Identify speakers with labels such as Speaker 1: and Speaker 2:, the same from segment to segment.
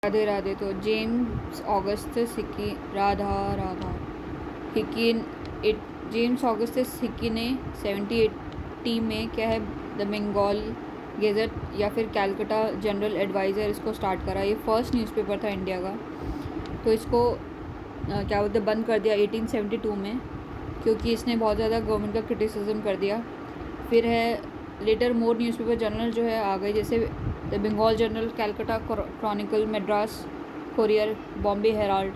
Speaker 1: राधे राधे। तो James Augustus Hicky Radha Radha Hicky इट James Augustus Hicky ने 1780 में क्या है द बंगाल गेजट या फिर कैलकटा जनरल एडवाइज़र इसको स्टार्ट करा। ये फर्स्ट न्यूज़पेपर था इंडिया का। तो इसको क्या बोलते बंद कर दिया 1872 में, क्योंकि इसने बहुत ज़्यादा गवर्नमेंट का क्रिटिसिज्म कर दिया। फिर है लेटर मोर न्यूज़पेपर जर्नल जो है आ गए, जैसे the Bengal Journal, Calcutta Chronicle, Madras Courier, Bombay Herald.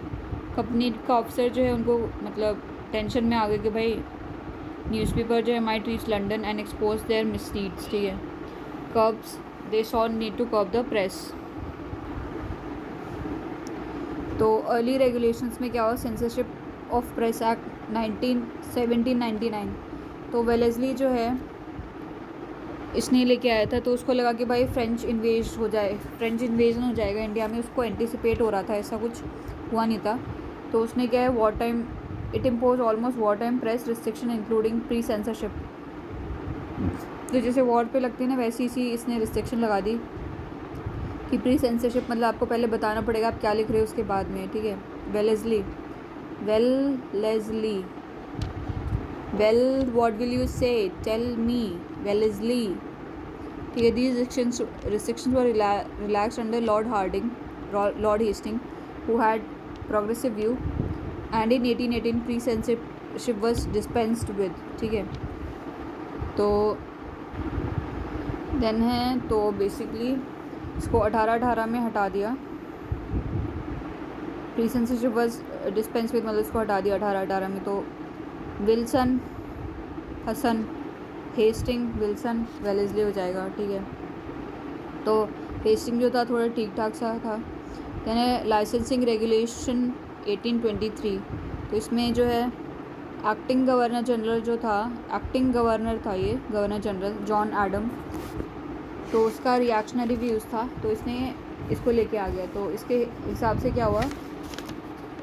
Speaker 1: Company का ऑफिसर जो है उनको मतलब टेंशन में आ गए कि भाई न्यूज़पेपर जो है might reach London and expose their misleads. ठीक है, curbs they saw need to curb the press. तो अर्ली रेगुलेशंस में क्या हुआ, सेंसरशिप ऑफ प्रेस एक्ट 1799। तो वेलेस्ली जो है इसने लेके आया था, तो उसको लगा कि भाई फ्रेंच इन्वेज हो जाए, फ्रेंच इन्वेजन हो जाएगा इंडिया में, उसको एंटिसिपेट हो रहा था, ऐसा कुछ हुआ नहीं था। तो उसने क्या है war time it impose almost war time press restriction including pre censorship. तो जैसे वॉर पे लगती है ना, वैसी सी इसने रिस्ट्रिक्शन लगा दी कि प्री सेंसरशिप मतलब आपको पहले बताना पड़ेगा आप क्या लिख रहे हो उसके बाद में। ठीक है, Wellesley well what will you से टेल मी वेलेस्ली। ठीक है, these restrictions were relaxed under Lord Hastings, who had progressive view, and in 1818 pre-censorship was dispensed with। ठीक है, तो देन है तो बेसिकली इसको 1818 में हटा दिया। Pre censorship was dispense with, मतलब इसको हटा दिया 1818 में। तो विल्सन हसन हेस्टिंग विल्सन वेलेस्ली हो जाएगा। ठीक है, तो हेस्टिंग जो था थोड़ा ठीक ठाक सा था। यानी लाइसेंसिंग रेगुलेशन 1823। तो इसमें जो है एक्टिंग गवर्नर जनरल जो था, एक्टिंग गवर्नर था ये गवर्नर जनरल जॉन एडम, तो उसका रिएक्शनरी व्यूज़ था, तो इसने इसको लेके आ गया। तो इसके हिसाब से क्या हुआ,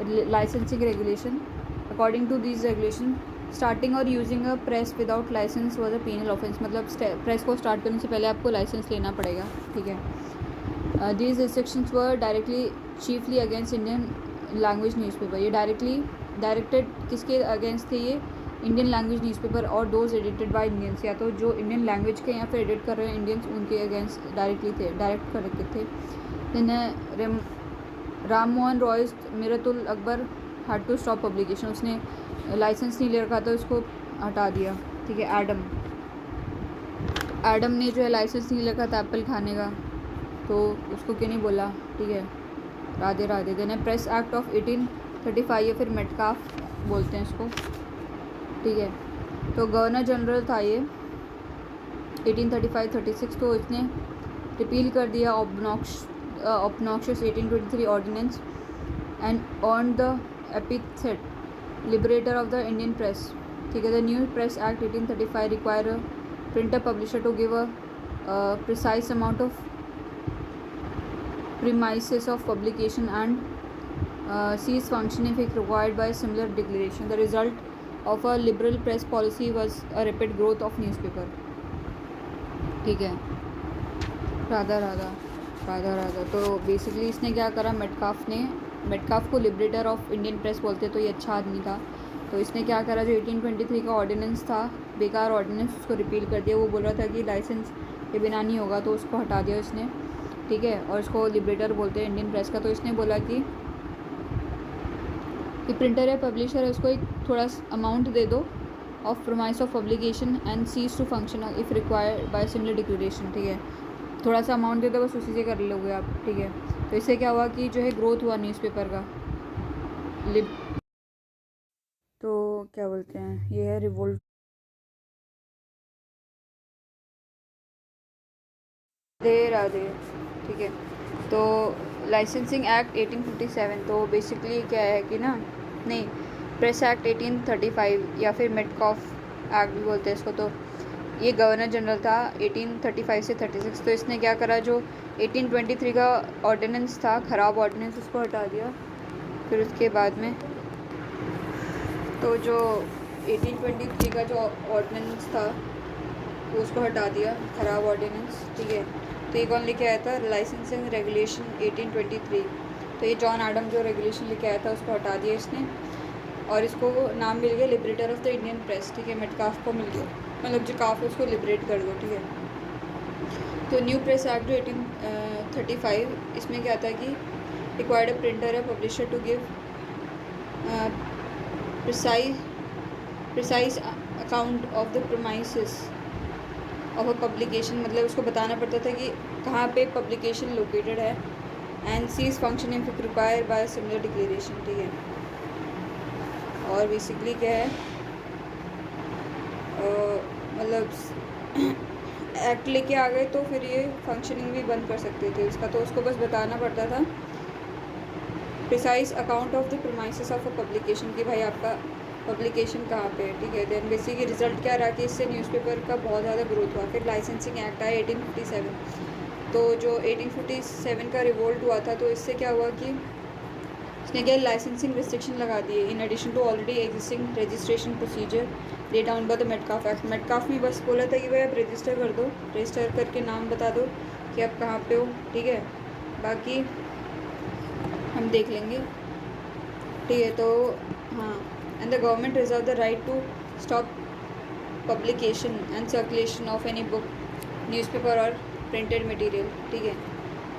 Speaker 1: licensing regulation according to this regulation starting और using a press without licence was a penal offence. मतलब प्रेस को स्टार्ट करने से पहले आपको लाइसेंस लेना पड़ेगा। ठीक है, these restrictions were directly chiefly against Indian language newspaper. ये डायरेक्टेड किसके अगेंस्ट थे, ये इंडियन लैंग्वेज न्यूज़पेपर और दोज एडिटेड बाय इंडियंस, या तो जो इंडियन लैंग्वेज के यहाँ पे एडिट कर रहे हैं इंडियंस, उनके अगेंस्ट डायरेक्टली थे, डायरेक्ट कर रखे थे। Then Ram Mohan Roy's Miratul Akbar had to stop publication. उसने लाइसेंस नहीं ले रखा था, उसको हटा दिया। ठीक है, एडम ने जो है लाइसेंस नहीं ले रखा था एप्पल खाने का, तो उसको क्यों नहीं बोला। ठीक है, Radhe Radhe. Then press act of 1835 या फिर मेटकाफ बोलते हैं इसको। ठीक है, तो गवर्नर जनरल था ये 1835-36। तो इसने रिपील कर दिया obnoxious 1823 ordinance and earn the epithet liberator of the Indian press. ठीक है, the new press act 1835 require a printer publisher to give a precise amount of premises of publication and cease functioning if required by similar declaration. The result of a liberal press policy was a rapid growth of newspaper। ठीक है, राधा राधा राधा राधा। तो basically इसने क्या करा, Metcalfe को liberator of Indian press बोलते, तो ये अच्छा आदमी था। तो इसने क्या करा, जो 1823 का ऑर्डिनेंस था, बेकार ऑर्डिनेंस, उसको रिपील कर दिया। वो बोल रहा था कि लाइसेंस के बिना नहीं होगा, तो उसको हटा दिया इसने। ठीक है, और इसको लिबरेटर बोलते हैं इंडियन प्रेस का। तो इसने बोला कि प्रिंटर है, पब्लिशर है, उसको एक थोड़ा अमाउंट दे दो of promise of publication and cease to function if required by similar declaration. ठीक है, थोड़ा सा अमाउंट दे दो, बस उसी से कर लोगे आप। ठीक है, तो इससे क्या हुआ कि जो है ग्रोथ हुआ न्यूज़पेपर का। तो क्या बोलते हैं, ये है रिवोल्ट। राधे राधे। ठीक है, तो लाइसेंसिंग एक्ट 1857। तो बेसिकली क्या है कि ना, नहीं, प्रेस एक्ट 1835 या फिर मेटकॉफ एक्ट भी बोलते हैं इसको। तो ये गवर्नर जनरल था 1835 से 36। तो इसने क्या करा, जो 1823 का ऑर्डिनेंस था, ख़राब ऑर्डिनेंस, उसको हटा दिया। फिर उसके बाद में तो जो 1823 का जो ऑर्डिनेंस था, तो उसको हटा दिया, ख़राब ऑर्डिनेंस। ठीक है, तो ये कौन लेके आया था? Licensing regulation 1823। तो ये जॉन एडम जो रेगुलेशन लेके आया था उसको हटा दिया इसने, और इसको नाम मिल गया liberator of the Indian press, ठीक है। मेटकाफ को मिल गया, मतलब जो काफ है उसको लिबरेट कर दो, ठीक है। तो न्यू प्रेस एक्ट 1835, इसमें क्या था कि रिक्वायर्ड अ प्रिंटर है publisher to give precise account of the premises of a publication, मतलब उसको बताना पड़ता था कि कहाँ पे पब्लिकेशन लोकेटेड है, and cease functioning if required by similar declaration, ठीक है। और बेसिकली क्या है, मतलब एक्ट लेके आ गए तो फिर ये फंक्शनिंग भी बंद कर सकते थे इसका, तो उसको बस बताना पड़ता था precise account of the premises of a publication, कि भाई आपका पब्लिकेशन कहाँ पे है, ठीक है। देन बेसिकली रिजल्ट क्या रहा कि इससे न्यूज़पेपर का बहुत ज़्यादा ग्रोथ हुआ। फिर लाइसेंसिंग एक्ट आया 1857, तो जो 1857 का रिवोल्ट हुआ था, तो इससे क्या हुआ कि इसने क्या लाइसेंसिंग रिस्ट्रिक्शन लगा दिए in addition to already existing registration procedure laid down by the Metcalfe act. Metcalfe में बस बोला था कि भाई आप रजिस्टर कर दो, रजिस्टर करके नाम बता दो कि आप कहाँ पे हो, ठीक है, बाकी हम देख लेंगे, ठीक है। तो हाँ, and the government reserve the right to stop publication and circulation of any book, newspaper और प्रिंटेड मटेरियल, ठीक है।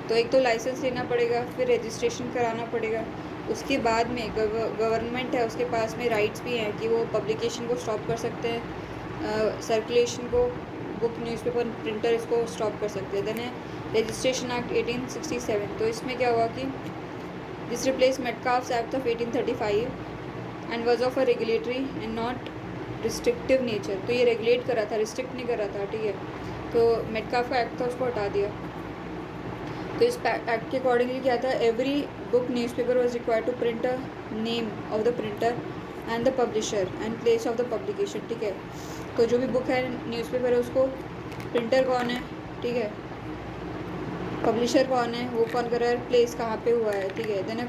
Speaker 1: तो एक तो लाइसेंस लेना पड़ेगा, फिर रजिस्ट्रेशन कराना पड़ेगा, उसके बाद में गवर्नमेंट है उसके पास में राइट्स भी हैं कि वो पब्लिकेशन को स्टॉप कर सकते हैं, सर्कुलेशन को, बुक न्यूज़पेपर प्रिंटर इसको स्टॉप कर सकते हैं। देन है रजिस्ट्रेशन एक्ट 1867, तो इसमें क्या हुआ कि this replace Metcalfe's act of 1835 and was of a regulatory and not restrictive nature. तो ये रेगुलेट कर रहा था, रिस्ट्रिक्ट नहीं कर रहा था, ठीक है। तो मेटकाफ का एक्ट था उसको हटा दिया। तो इस एक्ट के अकॉर्डिंगली क्या था, every book newspaper was required to print a name of the printer and the publisher and place of the publication, ठीक है। तो जो भी बुक है न्यूज़पेपर है उसको प्रिंटर कौन है, ठीक है, पब्लिशर कौन है, वो कौन कर रहा है, प्लेस कहाँ पे हुआ है, ठीक है। Then a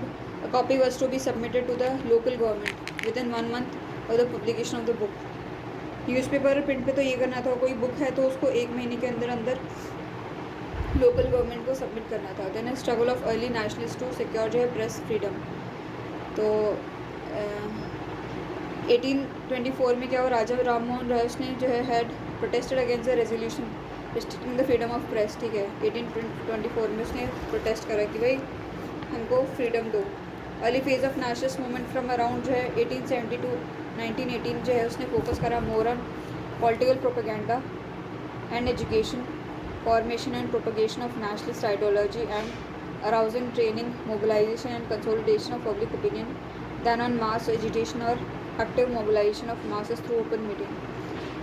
Speaker 1: copy was to be submitted to the local government within 1 month of the publication of the book. Newspaper और प्रिंट पे तो ये करना था, कोई बुक है तो उसको 1 महीने के अंदर अंदर लोकल गवर्नमेंट को सबमिट करना था। Then struggle of early nationalist to secure जो है प्रेस फ्रीडम। तो 1824 में क्या हुआ, राजा राम मोहन राय ने जो है had protested against the resolution restricting the freedom of press, ठीक है। 1824 में उसने प्रोटेस्ट करा कि भाई हमको फ्रीडम दो। Early phase of nationalist movement from around जो है 1870 टू 1918 जो है उसने फोकस करा more on political propaganda and education, formation and propagation of nationalist ideology and arousing, training, mobilization and consolidation of public opinion than on mass agitation or active mobilization of masses through open meeting.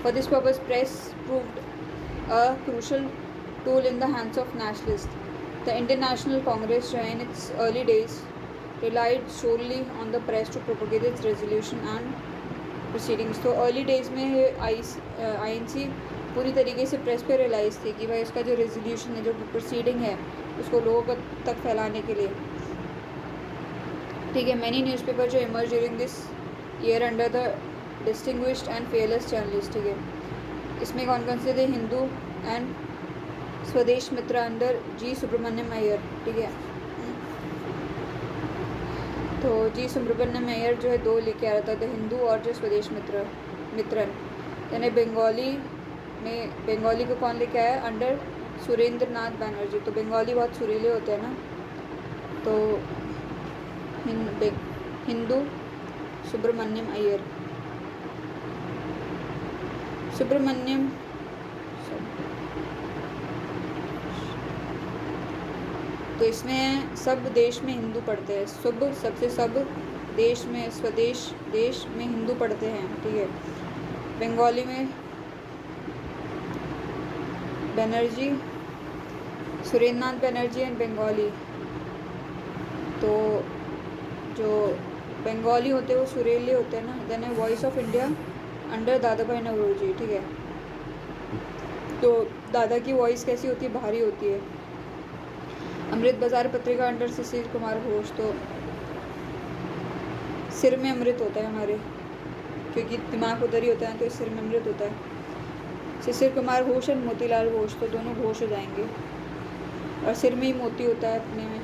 Speaker 1: For this purpose, press proved a crucial tool in the hands of nationalists. The Indian National Congress in its early days relied solely on the press to propagate its resolution and proceedings. तो early days में INC पूरी तरीके से press पे realise थी कि भाई उसका जो रेजोल्यूशन है, जो प्रोसीडिंग है, उसको लोगों तक फैलाने के लिए, ठीक है। मैनी न्यूज़पेपर जो emerge during this year under the distinguished and fearless journalist, ठीक है। इसमें कौन कौन से थे, हिंदू एंड स्वदेश मित्र अंडर जी सुब्रमण्यम अय्यर, ठीक है। तो जी सुब्रमण्यम अय्यर जो है 2 लेके आ रहा था, द हिंदू और जो स्वदेश मित्रन। यानी बंगाली को कौन लेके आया, अंडर सुरेंद्र नाथ बैनर्जी। तो बंगाली बहुत सुरीले होते हैं ना, तो हिंदू सुब्रमण्यम अय्यर, सुब्रमण्यम तो इसमें सब देश में हिंदू पढ़ते हैं, सबसे सब देश में, स्वदेश देश में हिंदू पढ़ते हैं, ठीक है। बंगाली में बनर्जी, सुरेंद्रनाथ बनर्जी एंड बंगाली। तो जो बंगाली होते हैं वो सुरीले होते हैं ना। देन है वॉइस ऑफ इंडिया अंडर दादा भाई नवरोजी, ठीक है। तो दादा की वॉइस कैसी होती है, भारी होती है। अमृत बाजार पत्रिका अंडर शिशिर कुमार घोष। तो सिर में अमृत होता है हमारे, क्योंकि दिमाग उधर ही होता है, तो इस सिर में अमृत होता है। शिशिर कुमार घोष एंड मोतीलाल घोष, तो दोनों घोष हो जाएंगे। और सिर में ही मोती होता है अपने में।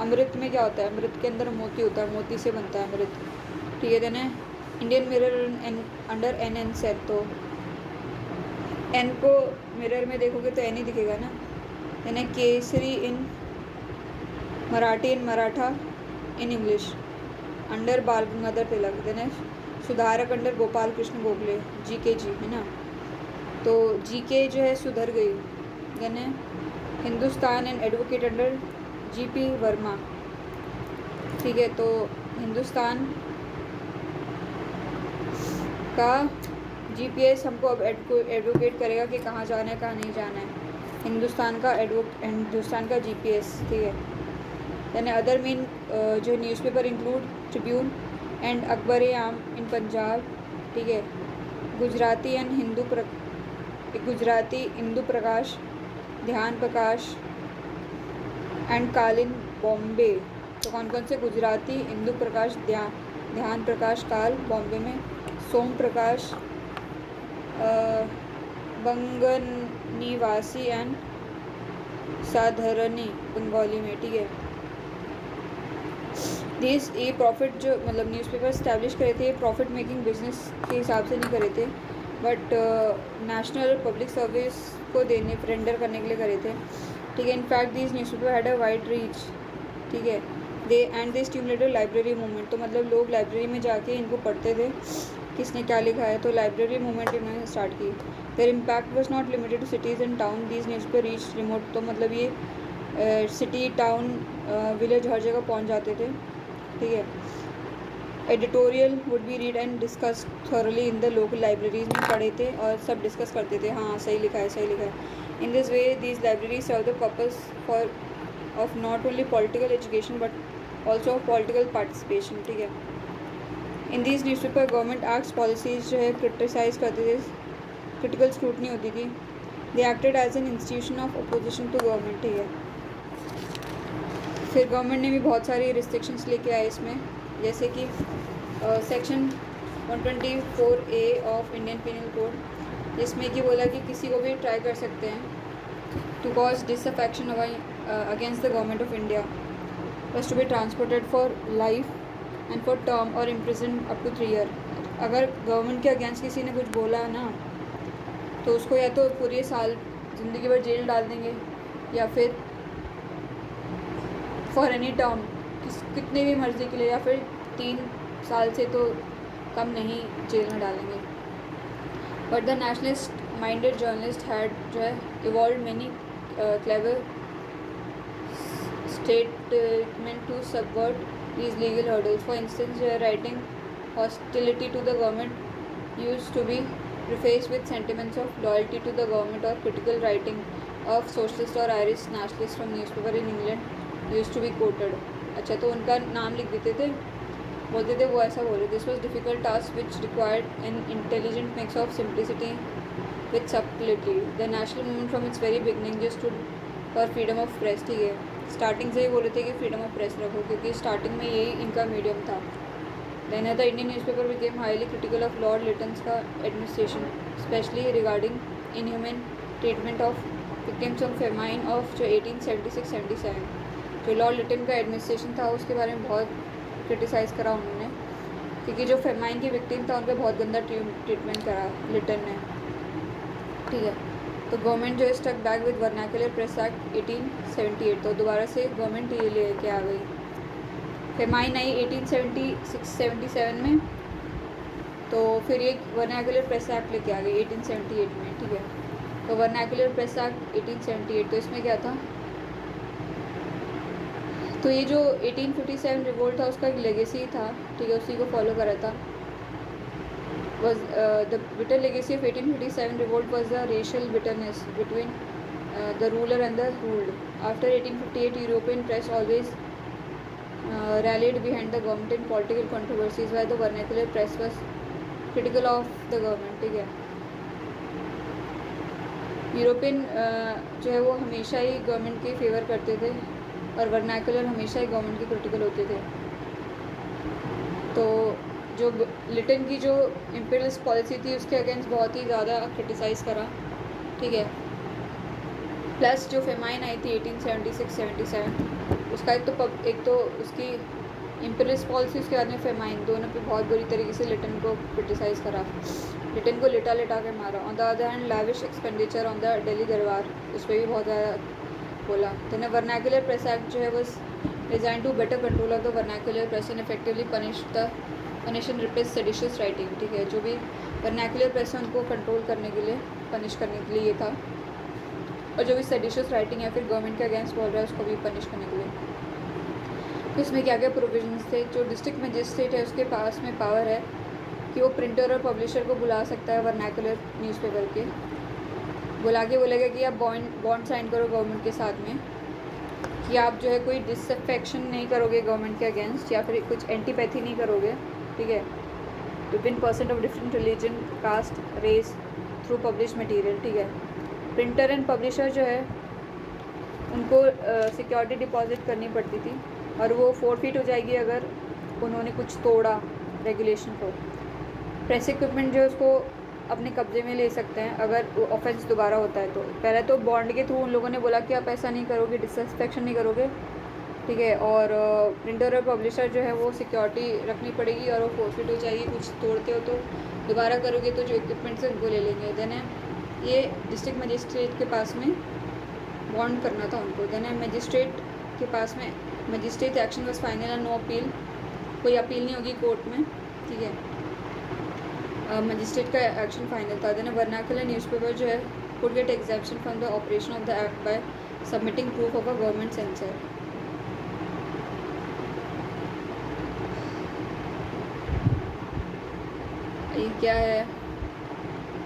Speaker 1: अमृत में क्या होता है, अमृत के अंदर मोती होता है, मोती से बनता है अमृत, ठीक है। देन है Indian Mirror under N N सेट, तो एन को मिरर में देखोगे तो एन ही दिखेगा ना। देन है Kesari in Marathi, in Maratha, in English under Bal Gangadhar Tilak. Then है सुधारक अंडर गोपाल कृष्ण गोखले, GK जी है ना, तो GK जो है सुधर गई। देन है Hindustan and advocate under GP Verma, ठीक है। तो हिंदुस्तान का GPS हमको अब एडवोकेट करेगा कि कहाँ जाना है कहाँ नहीं जाना है, हिंदुस्तान का GPS, ठीक है। देन अदर मेन जो newspaper include Tribune and Akbar आम इन पंजाब, ठीक है। गुजराती इंदू प्रकाश, ध्यान प्रकाश एंड कालिन बॉम्बे। तो कौन कौन से, गुजराती, इंदू प्रकाश, ध्यान प्रकाश, काल बॉम्बे में, सोम प्रकाश बंगनिवासी एंड साधारणी बंगाली में, ठीक है। ये प्रॉफिट जो मतलब न्यूज़पेपर स्टैब्लिश करे थे, ये प्रॉफिट मेकिंग बिजनेस के हिसाब से नहीं करे थे, बट नेशनल पब्लिक सर्विस को देने रेंडर करने के लिए करे थे, ठीक है। In fact this newspaper had a wide reach, ठीक है। दे स्टिमुलेटेड लाइब्रेरी मूवमेंट, तो मतलब लोग लाइब्रेरी में जाके इनको पढ़ते थे किसने क्या लिखा है, तो लाइब्रेरी मूवमेंट इन्होंने स्टार्ट की। Their impact was not limited to cities and town, these newspaper reach remote, तो मतलब ये सिटी, टाउन, विलेज हर जगह पहुंच जाते थे, ठीक है। Editorial would be read and discuss thoroughly in the local libraries, में पढ़े थे और सब डिस्कस करते थे, हाँ सही लिखा है सही लिखा है। In this way these libraries serve the purpose for of not only political education but also of political participation, ठीक है। In this newspaper government acts policies जो है क्रिटिसाइज करते थे, क्रिटिकल स्क्रूटनी होती थी। They acted as an institution of opposition to government, ठीक है। फिर गवर्नमेंट ने भी बहुत सारी रिस्ट्रिक्शंस लेके आए इसमें, जैसे कि section 124A of Indian penal code, जिसमें कि बोला कि किसी को भी ट्राई कर सकते हैं to cause disaffection against the government of India was to be transported for life and for term और इम्प्रिजन अप टू 3 ईयर। अगर गवर्नमेंट के अगेंस्ट किसी ने कुछ बोला ना, तो उसको या तो पूरे साल ज़िंदगी भर जेल डाल देंगे, या फिर फॉर एनी टर्म कितने भी मर्जी के लिए, या फिर 3 साल से तो कम नहीं जेल में डालेंगे। But the nationalist minded journalist had जो है evolve many clever statement to subvert these legal hurdles. For instance, writing hostility to the government used to be prefaced with sentiments of loyalty to the government, or critical writing of socialist or Irish nationalist from newspaper in England used to be quoted. अच्छा, तो उनका नाम लिख देते थे, बोलते थे वो ऐसा बोले। This was difficult task which required an intelligent mix of simplicity with subtlety. The national movement from its very beginning just stood for freedom of press, ठीक है। स्टार्टिंग से ही बोले थे कि फ्रीडम ऑफ प्रेस रखो, क्योंकि स्टार्टिंग में यही इनका मीडियम था। Then the Indian newspaper became highly critical of lord Lytton's का administration, specially regarding inhuman treatment of victims of famine of जो 1876-77। जो लॉर्ड लिटन का एडमिनिस्ट्रेशन था उसके बारे में बहुत क्रिटिसाइज़ करा उन्होंने, क्योंकि जो फेमाइन की विक्टिम था उन पर बहुत गंदा ट्रीटमेंट करा लिटन ने, ठीक है। तो गवर्नमेंट जो है stuck back with vernacular press act 1878, तो दोबारा से गवर्नमेंट ये लेके आ गई। फेमाइन आई 1876-77 में, तो फिर ये वर्नाकुलर प्रेस एक्ट लेके आ गई 1878 में, ठीक है। तो वर्नाकुलर प्रेस एक्ट 1878, तो इसमें क्या था, तो ये जो 1857 रिवोल्ट था उसका एक लेगेसी था, ठीक है, उसी को फॉलो करा था। was the bitter legacy of 1857 revolt was the racial bitterness between the ruler and the ruled. After 1858, European press always rallied behind the government in political controversies, while the vernacular press was critical of the government, ठीक है। European जो है वो हमेशा ही government के favour करते थे, और वर्नाकुलर हमेशा ही गवर्नमेंट के क्रिटिकल होते थे। तो जो लिटन की जो इम्पीरियलिस्ट पॉलिसी थी उसके अगेंस्ट बहुत ही ज़्यादा क्रिटिसाइज़ करा, ठीक है। प्लस जो फेमाइन आई थी 1876-77 उसका एक तो उसकी इम्पीरियलिस्ट पॉलिसी, उसके बाद में फेमाइन, दोनों पे बहुत बुरी तरीके से लिटन को क्रिटिसाइज़ करा, लिटन को लिटा लिटा के मारा। On the other hand lavish expenditure on the Delhi दरबार, उस पर भी बहुत ज़्यादा बोला। देन वर्नाकुलर प्रेस एक्ट जो है वो design to better control of the vernacular press and effectively punish and repress seditious writing, ठीक है। जो भी वर्नाकुलर प्रेस है उनको कंट्रोल करने के लिए, पनिश करने के लिए ये था, और जो भी सेडिशियस राइटिंग या फिर गवर्नमेंट के अगेंस्ट बोल रहा है उसको भी पनिश करने के लिए। तो इसमें क्या क्या प्रोविजंस थे? जो डिस्ट्रिक्ट मजिस्ट्रेट है उसके पास में पावर है कि वो प्रिंटर और पब्लिशर को बुला सकता है वर्नाकुलर न्यूज़पेपर के, बुला के बोलेगा कि आप बॉन्ड साइन करो गवर्नमेंट के साथ में कि आप जो है कोई डिसअफेक्शन नहीं करोगे गवर्नमेंट के अगेंस्ट, या फिर कुछ एंटीपैथी नहीं करोगे, ठीक है, with person of different religion, caste, race through publish material, ठीक है। प्रिंटर एंड पब्लिशर जो है उनको सिक्योरिटी डिपॉजिट करनी पड़ती थी और वो फोरफिट हो जाएगी अगर उन्होंने कुछ तोड़ा रेगुलेशन को। प्रेस इक्विपमेंट जो है उसको अपने कब्जे में ले सकते हैं अगर वो ऑफेंस दोबारा होता है तो। पहले तो बॉन्ड के थ्रू उन लोगों ने बोला कि आप ऐसा नहीं करोगे, डिसरिस्पेक्शन नहीं करोगे, ठीक है, और प्रिंटर और पब्लिशर जो है वो सिक्योरिटी रखनी पड़ेगी और वो फोरफिट हो जाएगी, कुछ तोड़ते हो तो दोबारा करोगे तो जो इक्विपमेंट्स है उनको ले लेंगे। देन ये डिस्ट्रिक्ट मजिस्ट्रेट के पास में बॉन्ड करना था उनको। देन मजिस्ट्रेट के पास में magistrate action was final and no appeal, कोई अपील नहीं होगी कोर्ट में, ठीक है, मजिस्ट्रेट का एक्शन फाइनल था। देन वर्नाकुलर न्यूज़पेपर जो है could get exemption from the operation of the act by submitting proof of a government censor. ये क्या है?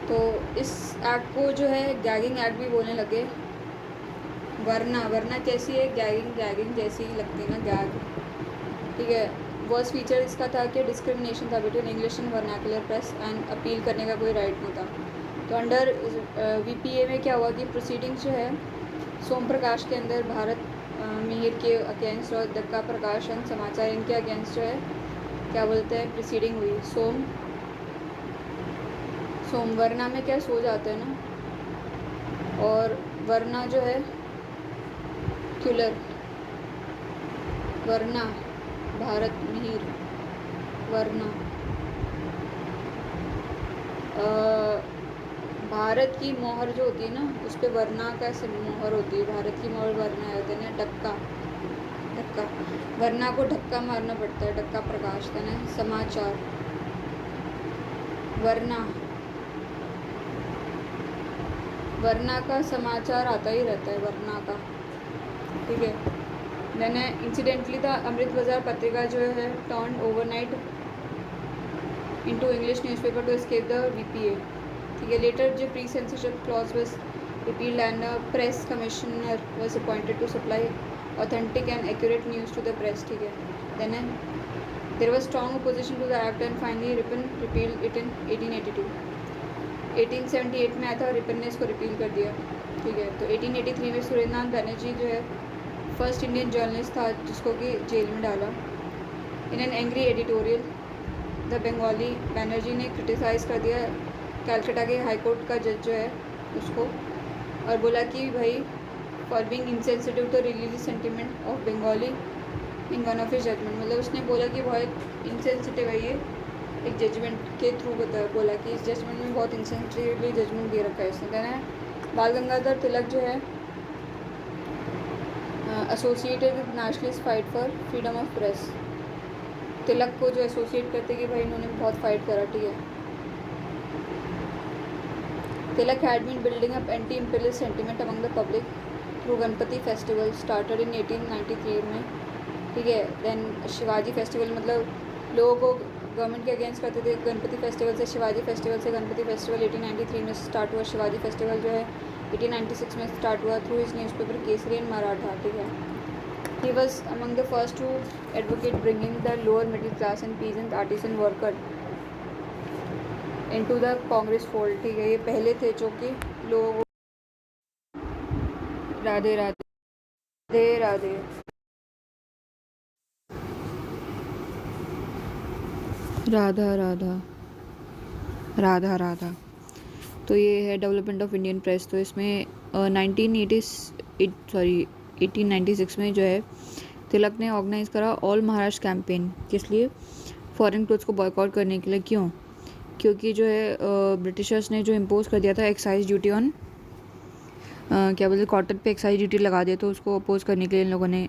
Speaker 1: तो इस एक्ट को जो है गैगिंग एक्ट भी बोलने लगे। वरना कैसी है? गैगिंग जैसी लगती है ना, गैग, ठीक है। वर्स्ट फीचर इसका था कि डिस्क्रिमिनेशन था between English and vernacular press and appeal करने का कोई राइट नहीं था। तो अंडर VPA में क्या हुआ कि प्रोसीडिंग्स जो है सोम प्रकाश के अंदर भारत मिहिर के अगेंस्ट और दक्का प्रकाशन समाचार इनके अगेंस्ट जो है क्या बोलते हैं प्रोसीडिंग हुई। सोम वरना में क्या सो जाते हैं ना, और वरना जो है क्यूलर, वरना भारत मिहिर, वरना भारत की मोहर जो होती है ना उस पर वरना का मोहर होती है, भारत की मोहर वरना होते हैं ना, धक्का, वरना को धक्का मारना पड़ता है, धक्का प्रकाश देना समाचार, वरना का समाचार आता ही रहता है, वरना का, ठीक है। मैंने इंसिडेंटली था अमृत बाज़ार पत्रिका जो है turn overnight into English newspaper to escape the VPA, ठीक है। लेटर जो pre censorship clause was repealed and press commissioner was appointed to supply authentic and accurate news to the press, ठीक है। Then there was strong opposition to the act and finally Ripon repealed it in 1882। 1878 में आया था और Ripon ने इसको repeal कर दिया, ठीक है। तो 1883 में सुरेंद्रनाथ बनर्जी जो है फर्स्ट इंडियन जर्नलिस्ट था जिसको कि जेल में डाला। In an angry editorial the Bengali, Banerjee ने क्रिटिसाइज़ कर दिया कैलकाटा के हाई कोर्ट का जज जो है उसको, और बोला कि भाई for being insensitive to religious sentiment of Bengali in one of his judgement, मतलब उसने बोला कि बहुत इनसेंसिटिव है ये, एक जजमेंट के थ्रू बोला कि इस जजमेंट में बहुत इंसेंसिटिवली जजमेंट दे रखा है इसने। कहना है बाल गंगाधर तिलक जो है associated with nationalist fight for freedom of press, Tilak को जो एसोसिएट करते कि भाई इन्होंने बहुत फाइट करा, ठीक है। Tilak had been building up anti imperial sentiment among the public through Ganapati festival started in 1893 में, ठीक है। देन शिवाजी फेस्टिवल, मतलब लोगों को गवर्नमेंट के अगेंस्ट करते थे गणपति फेस्टिवल से, शिवाजी फेस्टिवल से गणपति फेस्टिवल 1893 में स्टार्ट हुआ। शिवाजी फेस्टिवल जो है 1896 में स्टार्ट हुआ through his newspaper Kesari and Maratha, ठीक है। He was among the first to advocate bringing the lower middle class and peasant artisan worker into the Congress fold, ठीक है। ये पहले थे जो कि लोग राधे राधे राधे राधा राधा राधा राधा। तो ये है डेवलपमेंट ऑफ इंडियन प्रेस। तो इसमें 1896 में जो है तिलक ने ऑर्गेनाइज करा ऑल महाराष्ट्र कैंपेन। किस लिए? फॉरेन क्लोथ्स को बॉयकॉट करने के लिए। क्यों? क्योंकि जो है ब्रिटिशर्स ने जो इम्पोज कर दिया था एक्साइज ड्यूटी ऑन क्या बोलते कॉटन पे एक्साइज ड्यूटी लगा दिया, तो उसको अपोज करने के लिए इन लोगों ने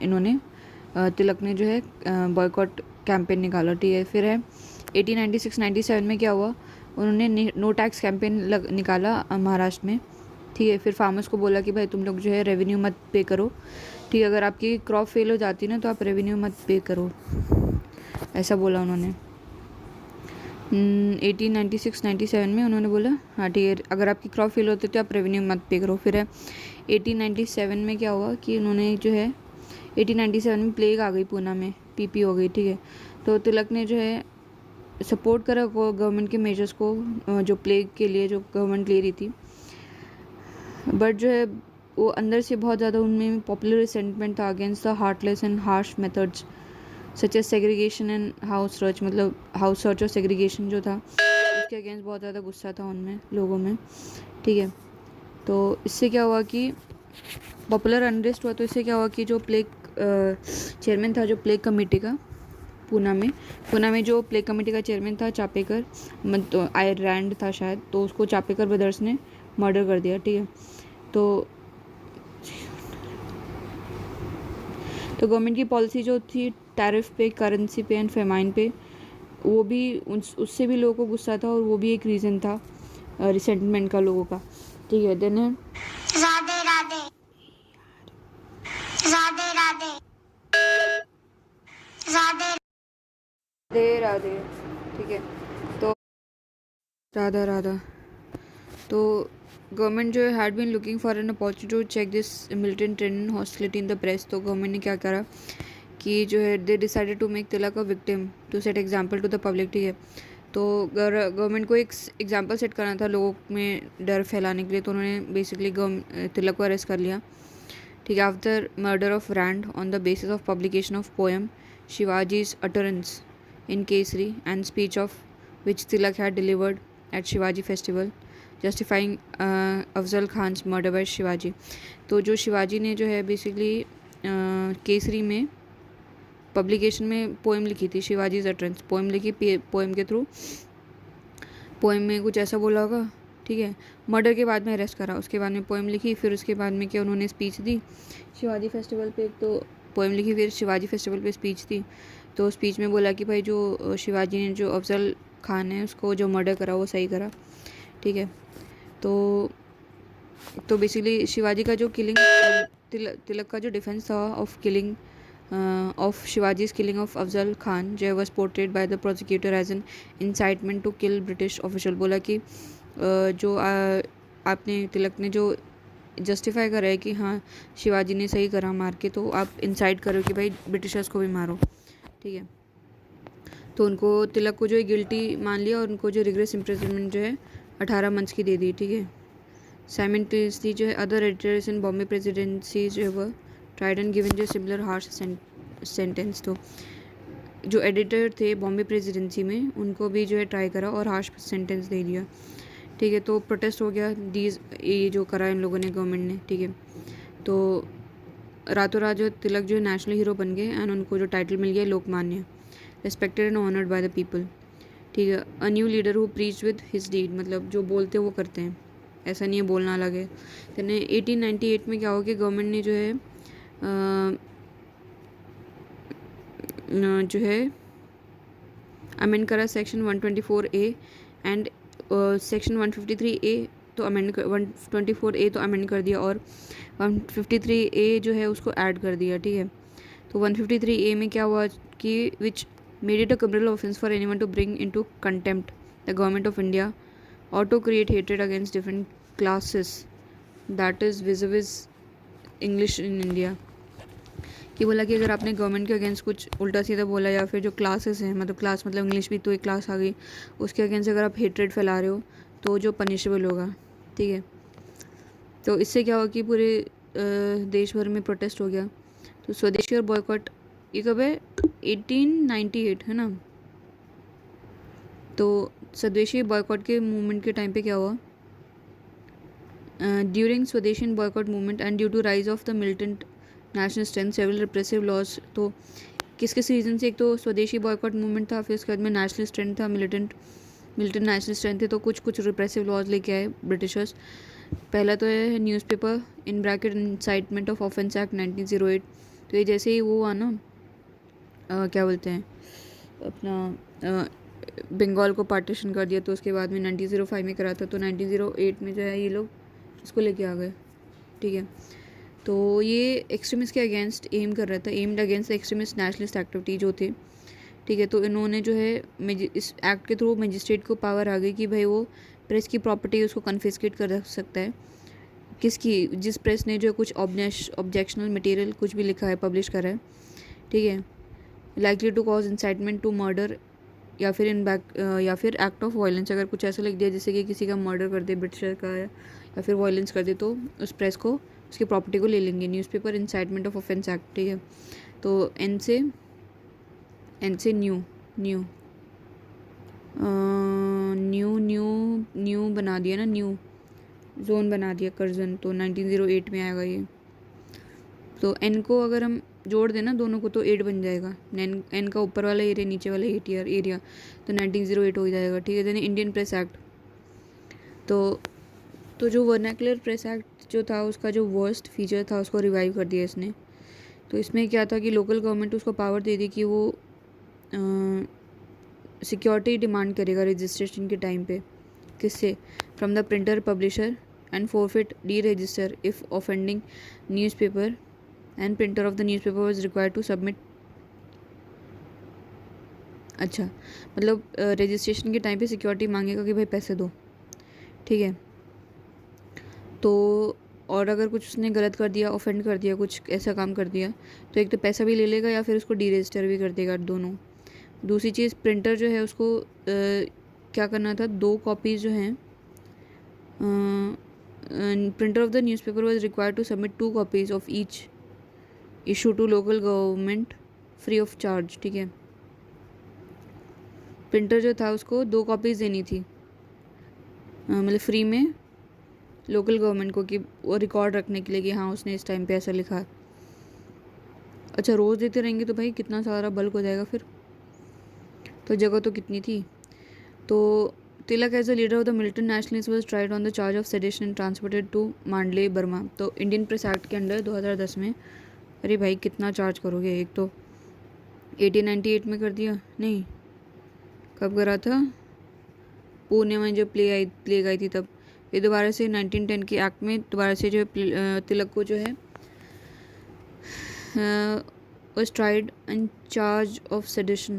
Speaker 1: इन्होंने तिलक ने जो है बॉयकॉट कैंपेन निकाला। ठीक है। फिर है 1896-97 में क्या हुआ, उन्होंने नो टैक्स कैंपेन निकाला महाराष्ट्र में। ठीक है। फिर फार्मर्स को बोला कि भाई तुम लोग जो है रेवेन्यू मत पे करो। ठीक है। अगर आपकी क्रॉप फेल हो जाती है ना तो आप रेवेन्यू मत पे करो, ऐसा बोला उन्होंने। 1896-97 में उन्होंने बोला हाँ ठीक है, अगर आपकी क्रॉप फेल होती है तो आप रेवेन्यू मत पे करो। फिर है 1897 में क्या हुआ कि उन्होंने जो है 1897 में प्लेग आ गई पूना में, पीपी हो गई। ठीक है। तो तिलक ने जो है सपोर्ट करा गवर्नमेंट के मेजर्स को जो प्लेग के लिए जो गवर्नमेंट ले रही थी, बट जो है वो अंदर से बहुत ज़्यादा उनमें पॉपुलर रिसेंटमेंट था against the heartless and harsh methods such as segregation and house search. मतलब हाउस सर्च और सेग्रीगेशन जो था उसके अगेंस्ट बहुत ज़्यादा गुस्सा था उनमें लोगों में। ठीक है। तो इससे क्या हुआ कि पॉपुलर अनरेस्ट हुआ, तो इससे क्या हुआ कि जो प्लेग चेयरमैन था जो प्लेग कमेटी का पूना में जो प्लेग कमेटी का चेयरमैन था चापेकर, तो आयरलैंड था शायद, तो उसको चापेकर ब्रदर्स ने मर्डर कर दिया। ठीक है। तो गवर्नमेंट की पॉलिसी जो थी टैरिफ पे, करेंसी पे एंड फेमाइन पे, वो भी उससे भी लोगों को गुस्सा था और वो भी एक रीज़न था रिसेंटमेंट का लोगों का। ठीक है। देन है राधे राधे राधे राधे राधे राधे राधे। ठीक है। तो राधा राधा। तो गवर्नमेंट जो had been looking for an opportunity to check this militant trend and hostility in the press. तो गवर्नमेंट ने क्या करा कि जो है they decided to make Tilak a victim to set example to the public. ठीक है। तो गवर्नमेंट को एक एग्जांपल सेट करना था लोगों में डर फैलाने के लिए, तो उन्होंने बेसिकली तिलक को अरेस्ट कर लिया। ठीक है। After murder of Rand on the basis of publication of poem Shivaji's utterance in Kesari and speech of which Tilak had delivered at Shivaji festival justifying Afzal Khan's murder by Shivaji. तो जो शिवाजी ने जो है बेसिकली केसरी में पब्लिकेशन में पोएम लिखी थी, शिवाजी अटरेंस पोएम लिखी, पोएम के थ्रू पोएम में कुछ ऐसा बोला होगा। ठीक है। मर्डर के बाद में अरेस्ट करा, उसके बाद में पोएम लिखी, फिर उसके बाद में क्या उन्होंने स्पीच दी शिवाजी फेस्टिवल पे। तो पोएम लिखी, फिर शिवाजी फेस्टिवल पे स्पीच दी। तो स्पीच में बोला कि भाई जो शिवाजी ने जो अफजल खान है उसको जो मर्डर करा वो सही करा। ठीक है। तो बेसिकली शिवाजी का जो किलिंग तिलक का जो डिफेंस था of killing of Shivaji's killing of Afzal Khan जो was portrayed by the prosecutor as an incitement to kill British official. बोला कि जो आपने तिलक ने जो जस्टिफाई करा है कि हाँ शिवाजी ने सही करा मार के, तो आप इंसाइट करो कि भाई ब्रिटिशर्स को भी मारो। ठीक है। तो उनको तिलक को जो है गिल्टी मान लिया और उनको जो रिग्रेस इम्प्रिजनमेंट जो है 18 मंथ्स की दे दी। ठीक है। साइमल्टेनियसली जो है अदर एडिटर्स इन बॉम्बे प्रेसिडेंसी जो है ट्राइड एंड गिवन जो सिमिलर हार्श सेंटेंस। तो जो एडिटर थे बॉम्बे प्रेसिडेंसी में उनको भी जो है ट्राई करा और हार्श सेंटेंस दे दिया। ठीक है। तो प्रोटेस्ट हो गया ये जो करा इन लोगों ने गवर्नमेंट ने। ठीक है। तो रातों रात जो तिलक जो है नेशनल हीरो बन गए एंड उनको जो टाइटल मिल गया Lokmanya, respected and honoured by the people. ठीक है। A new leader who preach with his deed, मतलब जो बोलते हैं वो करते हैं, ऐसा नहीं है बोलना अलग है। then 1898 में क्या हो कि गवर्नमेंट ने जो है अमेंड करा section 124A and section 153A तो अमेंड 124A तो अमेंड कर दिया और 153A जो है उसको ऐड कर दिया। ठीक है। तो 153A में क्या हुआ कि which made it a criminal offence for anyone to bring into contempt the government of India or to create hatred against different classes that is vis-a-vis English in India। कि बोला कि अगर आपने गवर्नमेंट के अगेंस्ट कुछ उल्टा सीधा बोला या फिर जो क्लासेस हैं, मतलब क्लास मतलब इंग्लिश भी तो एक क्लास आ गई, उसके अगेंस्ट अगर आप हेट्रेड फैला रहे हो तो जो पनिशेबल होगा। ठीक है। तो इससे क्या हुआ कि पूरे देश भर में प्रोटेस्ट हो गया। तो स्वदेशी और बॉयकॉट ये कब है 1898 है ना। तो स्वदेशी बॉयकॉट के मूवमेंट के टाइम पे क्या हुआ during swadeshi boycott movement and due to rise of the militant national strength several repressive laws. तो किस किस रीज़न से, एक तो स्वदेशी बॉयकॉट मूवमेंट था, फिर उसके बाद में नेशनल स्ट्रेंथ था, मिलिटेंट नेशनल स्ट्रेंथ थे, तो कुछ कुछ रिप्रेसिव लॉज लेके आए ब्रिटिशर्स। पहला तो है newspaper in bracket incitement of offence act 1908। तो ये जैसे ही वो हुआ ना, क्या बोलते हैं अपना बंगाल को पार्टीशन कर दिया, तो उसके बाद में 1905 में करा था, तो 1908 में जो है ये लोग इसको लेके आ गए। ठीक है, तो ये एक्सट्रीमिस्ट के अगेंस्ट एम कर रहा था, aimed against extremist nationalist activity जो थे। ठीक है, तो इन्होंने जो है इस एक्ट के थ्रू मजिस्ट्रेट को पावर आ गई कि भाई वो प्रेस की प्रॉपर्टी उसको कन्फिस्केट कर सकता है। किसकी, जिस प्रेस ने जो कुछ ऑब्जेक्शनल मटेरियल कुछ भी लिखा है, पब्लिश करा है। ठीक है, likely to cause incitement to murder या फिर एक्ट ऑफ वायलेंस, अगर कुछ ऐसा लिख दिया जैसे कि किसी का मर्डर कर दे ब्रिटिशर का, या फिर वायलेंस कर दे, तो उस प्रेस को उसकी प्रॉपर्टी को ले लेंगे। Newspaper incitement of offence act. ठीक है, तो एन से न्यू बना दिया ना, न्यू जोन बना दिया कर्जन, तो 1908 में आएगा ये। तो एन को अगर हम जोड़ देना दोनों को तो 8 बन जाएगा। एन का ऊपर वाला एरिया, नीचे वाला एरिया, तो 1908 हो जाएगा। ठीक है, देन इंडियन प्रेस एक्ट। तो जो वर्नाकुलर प्रेस एक्ट जो था, उसका जो वर्स्ट फीचर था उसको रिवाइव कर दिया इसने। तो इसमें क्या था कि लोकल गवर्नमेंट उसको पावर दे दी कि वो सिक्योरिटी डिमांड करेगा रजिस्ट्रेशन के टाइम पे। किससे? From the printer publisher and forfeit the register if offending newspaper and printer of the newspaper was required to submit. अच्छा, मतलब रजिस्ट्रेशन के टाइम पे सिक्योरिटी मांगेगा कि भाई पैसे दो। ठीक है, तो और अगर कुछ उसने गलत कर दिया, ऑफेंड कर दिया, कुछ ऐसा काम कर दिया, तो एक तो पैसा भी ले लेगा या फिर उसको डी रजिस्टर भी कर देगा, दोनों। दूसरी चीज़, प्रिंटर जो है उसको क्या करना था, 2 कॉपीज़ जो हैं, printer of the newspaper was required to submit 2 copies of each issue to local government free of charge. ठीक है, प्रिंटर जो था उसको 2 कॉपीज़ देनी थी, मतलब फ्री में लोकल गवर्नमेंट को, कि वो रिकॉर्ड रखने के लिए कि हाँ उसने इस टाइम पे ऐसा लिखा। अच्छा, रोज़ देते रहेंगे तो भाई कितना सारा बल्क हो जाएगा फिर, तो जगह तो कितनी थी। तो Tilak as a leader of the militant nationalist was tried on the charge of sedition and transported to Mandalay Burma. तो इंडियन प्रेस एक्ट के अंडर 2010 में, अरे भाई कितना चार्ज करोगे, एक तो 1898 में कर दिया, नहीं कब करा था, पुणे में जो प्ले गई थी तब। ये दोबारा से 1910 के एक्ट में दोबारा से जो तिलक को जो है was tried and charge of sedition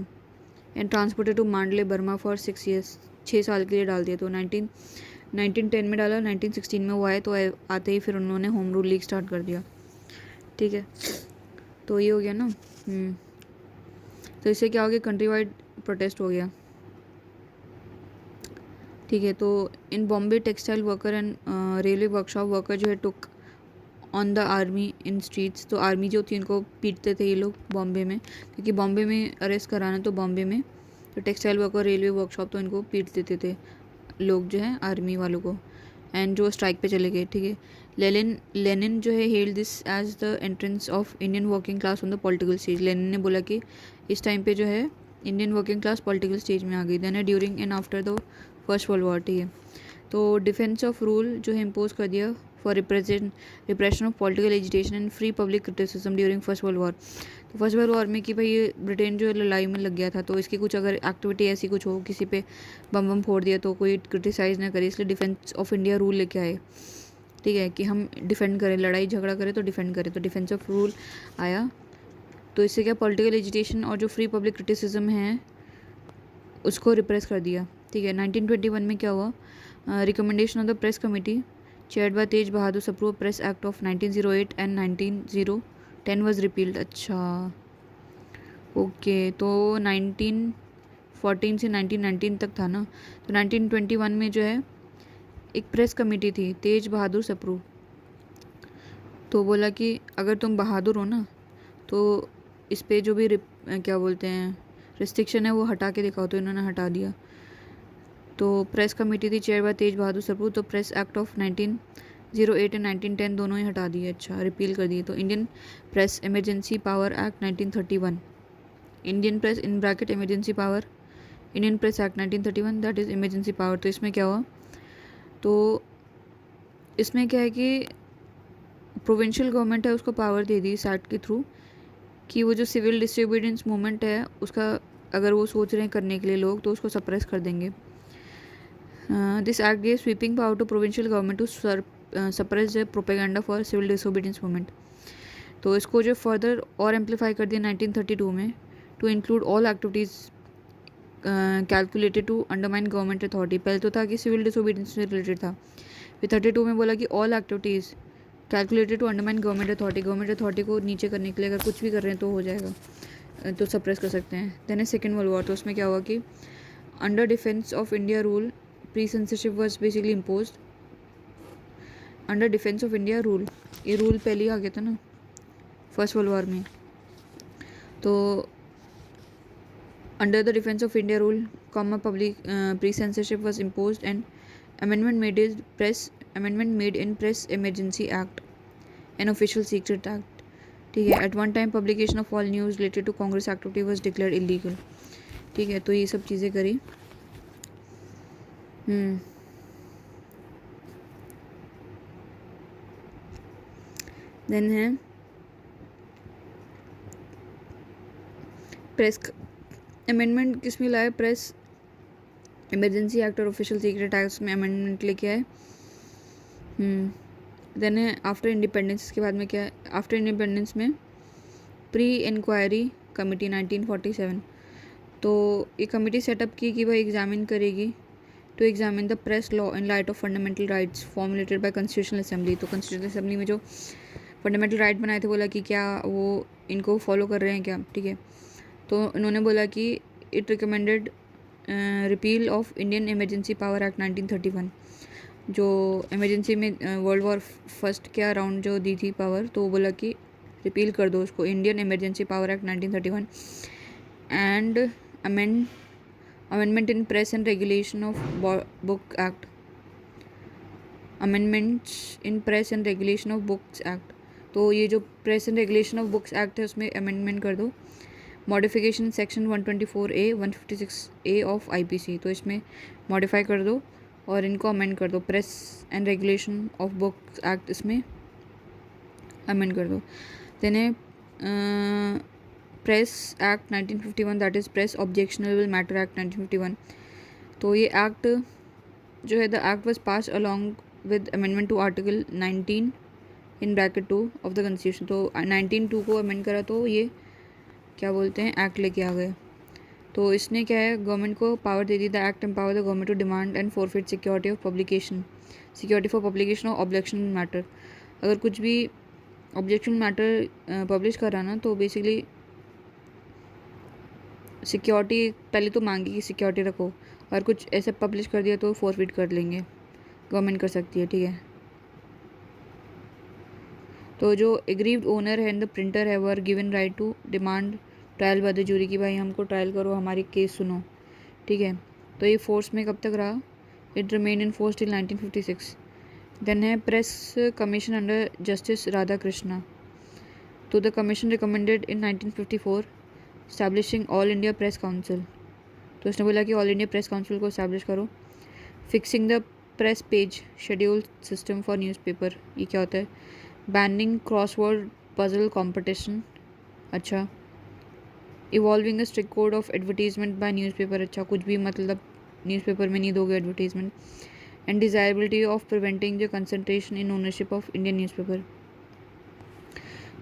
Speaker 1: and transported to Mandalay Burma for 6 years, 6 साल के लिए डाल दिया। तो 1910 में डाला, 1916 में हुआ है, तो आते ही फिर उन्होंने होम रूल लीग स्टार्ट कर दिया। ठीक है, तो ये हो गया ना। तो इससे क्या हो गया, कंट्री वाइड प्रोटेस्ट हो गया। ठीक है, तो in Bombay textile worker and railway workshop worker जो है took on the army in streets. तो आर्मी जो थी उनको पीटते थे ये लोग बॉम्बे में, क्योंकि बॉम्बे में अरेस्ट कराना तो बॉम्बे में, तो टेक्सटाइल वर्कर रेलवे वर्कशॉप तो इनको पीट देते थे लोग जो हैं आर्मी वालों को, एंड जो स्ट्राइक पे चले गए। ठीक है, लेनिन जो है held this as the entrance of Indian working class on the political stage. Lenin ने बोला कि इस टाइम पे जो है Indian working class political stage में आ गई। Then during and after the first world war. ठीक है, तो डिफेंस ऑफ रूल जो है इम्पोज कर दिया for repression of political agitation and free public criticism during first world war. तो फर्स्ट वर्ल्ड वॉर में कि भाई ये ब्रिटेन जो लड़ाई में लग गया था, तो इसकी कुछ अगर एक्टिविटी ऐसी कुछ हो, किसी पे बम फोड़ दिया, तो कोई क्रिटिसाइज़ ना करे, इसलिए डिफेंस ऑफ इंडिया रूल लेके आए। ठीक है, कि हम डिफेंड करें, लड़ाई झगड़ा करें तो डिफेंड करें, तो डिफेंस ऑफ रूल आया। तो इससे क्या, पॉलिटिकल एजिटेशन और जो फ्री पब्लिक क्रिटिसिज्म है उसको रिप्रेस कर दिया। ठीक है, 1921 में क्या हुआ, recommendation of the press committee chaired by Tej Bahadur Sapru, press act of 1908 and 1910 was repealed. अच्छा ओके, तो 1914 से 1919 तक था ना, तो 1921 में जो है एक प्रेस कमेटी थी तेज बहादुर सप्रू, तो बोला कि अगर तुम बहादुर हो ना तो इस पे जो भी क्या बोलते हैं रिस्ट्रिक्शन है वो हटा के दिखाओ, तो इन्होंने हटा दिया। तो प्रेस कमेटी थी चेयर बाय तेज बहादुर सप्रू। तो प्रेस एक्ट ऑफ 19 08 एंड 1910 दोनों ही हटा दिए, अच्छा रिपील कर दिए। तो Indian press emergency power act 1931, Indian press in bracket emergency power, Indian press act 1931 that is emergency power. तो इसमें क्या हुआ, तो इसमें क्या है कि प्रोविंशियल गवर्नमेंट है उसको पावर दे दी इस एक्ट के थ्रू कि वो जो सिविल डिसोबीडियंस मूवमेंट है उसका अगर वो सोच रहे हैं करने के लिए लोग तो उसको सप्रेस कर देंगे। This act give sweeping power to provincial government to suppress the propaganda for civil disobedience movement. तो इसको जो फर्दर और एम्पलीफाई कर दिया 1932 में to include all activities calculated to undermine government authority. पहले तो था कि सिविल डिसोबीडियंस से रिलेटेड था, फिर 32 में बोला कि all activities calculated to undermine government authority को नीचे करने के लिए अगर कुछ भी कर रहे हैं तो हो जाएगा, तो सप्रेस कर सकते हैं। देन सेकेंड वर्ल्ड वॉर, तो उसमें क्या हुआ कि under defence of India rule pre censorship was basically impose. Under defence of India rule, ये रूल पहले ही आ गया था ना फर्स्ट वर्ल्ड वॉर में। तो under the defence of India rule comma public pre censorship was impose and amendment made in press emergency act, an official secret act, ठीक है। at one time publication of all news related to congress activity was declared illegal, ठीक है। तो ये सब चीज़ें करी। Then है प्रेस अमेंडमेंट, किस में लाया, प्रेस इमरजेंसी एक्ट और ऑफिशियल सीक्रेट एक्ट में अमेंडमेंट लेके आए। देन है आफ्टर इंडिपेंडेंस, के बाद में क्या है, आफ्टर इंडिपेंडेंस में प्री इंक्वायरी कमेटी 1947। तो ये कमेटी सेटअप की कि भाई एग्जामिन करेगी to examine the press law in light of fundamental rights formulated by constitutional assembly. तो कॉन्स्टिट्यूशनल असेंबली में जो फंडामेंटल राइट बनाए थे, बोला कि क्या वो इनको फॉलो कर रहे हैं क्या, ठीक है। तो उन्होंने बोला कि it recommended repeal of Indian emergency power act 1931, जो इमरजेंसी में वर्ल्ड वॉर फर्स्ट के अराउंड जो दी थी पावर, तो वो बोला कि रिपील कर दो उसको, Indian emergency power act 1931 and amendment in press and regulation of book act, amendments in press and regulation of books act. तो ये जो press and regulation of books act है उसमें अमेंडमेंट कर दो। Modification section 124A 156A of IPC, तो इसमें modify कर दो और इनको अमेंड कर दो। Press and regulation of books act इसमें अमेंड कर दो। Then press act 1951 that is press objectionable matter act 1951। तो ये एक्ट जो है the act was pass along with amendment to article 19 in bracket 2 of the constitution. तो 19(2) को amend करा तो ये क्या बोलते हैं एक्ट लेके आ गए। तो इसने क्या है गवर्नमेंट को पावर दे दी, the act empower the government to demand and forfeit security of publication, security for publication of objection matter. अगर कुछ भी ऑब्जेक्शन मैटर पब्लिश करा ना तो बेसिकली सिक्योरिटी पहले तो मांगी कि सिक्योरिटी रखो, और कुछ ऐसे पब्लिश कर दिया तो फॉरफिट कर लेंगे, गवर्नमेंट कर सकती है, ठीक है। तो जो एग्रीव्ड ओनर है एंड द प्रिंटर है were given right to demand trial by the jury, कि भाई हमको ट्रायल करो, हमारी केस सुनो, ठीक है। तो ये फोर्स में कब तक रहा, it remain in force till 1956। Then है press commission under justice Radha Krishna. तो the commission recommended in 1954 establishing all India press council. तो उसने बोला कि ऑल इंडिया प्रेस काउंसिल को इस्टेब्लिश करो। Fixing the press page schedule system for newspaper, ये क्या होता है, बैनिंग क्रॉसवर्ड पजल कंपटीशन, अच्छा। Evolving a strict code of advertisement by newspaper, अच्छा कुछ भी मतलब न्यूज़पेपर में नहीं दोगे advertisement. And desirability of preventing the concentration in ownership of Indian newspaper,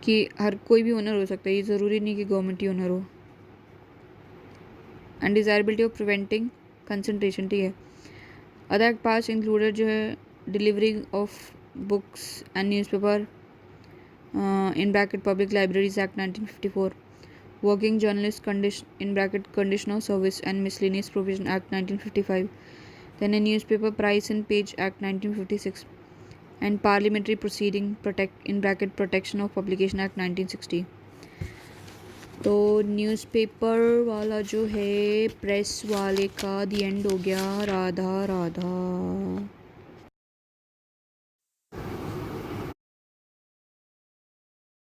Speaker 1: कि हर कोई भी ओनर हो सकता है, ये ज़रूरी नहीं कि गवर्नमेंट ही ओनर हो। And desirability of preventing concentration, ठीक है। अदर एक्ट पास इंक्लूडेड जो है delivery of books and newspaper in bracket Public Libraries Act 1954, Working Journalist condition in bracket Condition of Service and Miscellaneous Provision Act 1955, then a Newspaper Price and Page Act 1956, and Parliamentary Proceeding protect in bracket Protection of Publication Act 1960। तो newspaper वाला जो है press वाले का दी and हो गया, राधा राधा।